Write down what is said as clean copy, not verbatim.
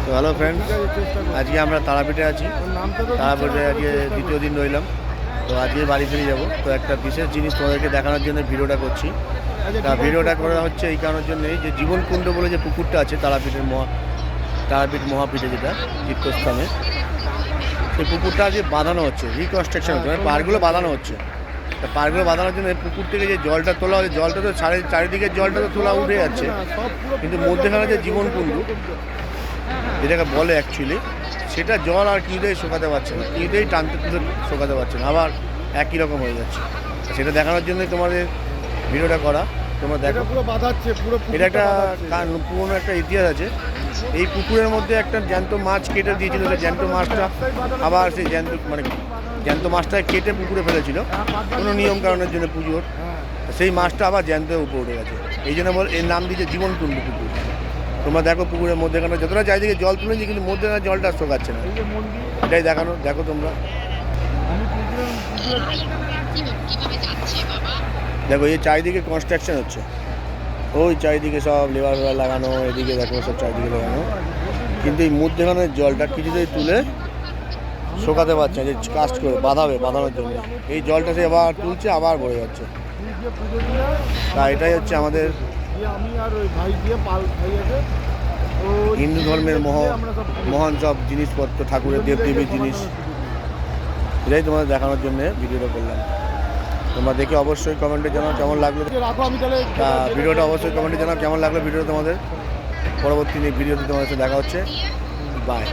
তো hello friends, আজকে আমরা তারাপীঠে আছি। তারাপীঠে আজকে দ্বিতীয় দিন রইলাম। তো আজকে বাড়ি ফিরে যাবো। তো একটা বিশেষ জিনিস তোমাদেরকে দেখানোর জন্য ভিডিওটা করছি। তা ভিডিওটা করা হচ্ছে এই কারণের জন্যই যে জীবনকুণ্ড বলে যে পুকুরটা আছে তারাপীঠ মহাপীঠে, যেটা তীর্থস্থানে, সেই পুকুরটা আজকে বাঁধানো হচ্ছে, রিকনস্ট্রাকশন হচ্ছে, মানে পাড়গুলো বাঁধানো হচ্ছে। তা পাড়গুলো বাঁধানোর জন্য পুকুর থেকে যে জলটা তোলা হচ্ছে, জলটা তো চারিদিকের জলটা তো তোলা উঠে যাচ্ছে, কিন্তু মধ্যেখানে যে জীবনকুণ্ড যেটাকে বলে অ্যাকচুয়ালি, সেটা জল আর কিছুতেই শোকাতে পারছে না, কিছুতেই টানতে তুলে শোকাতে পারছে না, আবার একই রকম হয়ে যাচ্ছে। সেটা দেখানোর জন্যই তোমাদের ভিডিওটা করা। তোমরা দেখো, পুরো বাঁধাচ্ছে, পুরো এটা একটা পুরোনো একটা ইতিহাস আছে। এই পুকুরের মধ্যে একটা জ্যান্ত মাছ কেটে দিয়েছিল, জ্যান্ত মাছটা আবার সেই জ্যান্ত মাছটা কেটে পুকুরে ফেলেছিল কোনো নিয়ম কারণের জন্য পুজোর। সেই মাছটা আবার জ্যান্ত উপরে উঠে গেছে, এই জন্য এর নাম দিয়েছে জীবনকুণ্ড পুকুর। তোমরা দেখো পুকুরের মধ্যেখানে যতটা চারিদিকে জল তুলেছি, কিন্তু মধ্যেখানে জলটা শোকাচ্ছে না, এটাই দেখানো। দেখো তোমরা দেখো, এই চারিদিকে কনস্ট্রাকশন হচ্ছে, ওই চারিদিকে সব লেবার লাগানো, এদিকে দেখো সব চারিদিকে লাগানো, কিন্তু এই মধ্যেখানে জলটা কিছুতেই তুলে শোকাতে পারছে না, যে কাজ করে বাঁধানোর জন্য এই জলটা সে আবার তুলছে, আবার ভরে যাচ্ছে। তা এটাই হচ্ছে আমাদের হিন্দু ধর্মের মহান সব জিনিসপত্র, ঠাকুরের দেবদেবীর জিনিস, এটাই তোমাদের দেখানোর জন্য ভিডিওটা করলাম। তোমরা দেখে অবশ্যই কমেন্টে জানাও কেমন লাগলো। ভিডিওটা অবশ্যই কমেন্টে জানাও কেমন লাগলো ভিডিওটা তোমাদের। পরবর্তী ভিডিওতে তোমাদের সাথে দেখা হচ্ছে। বাই।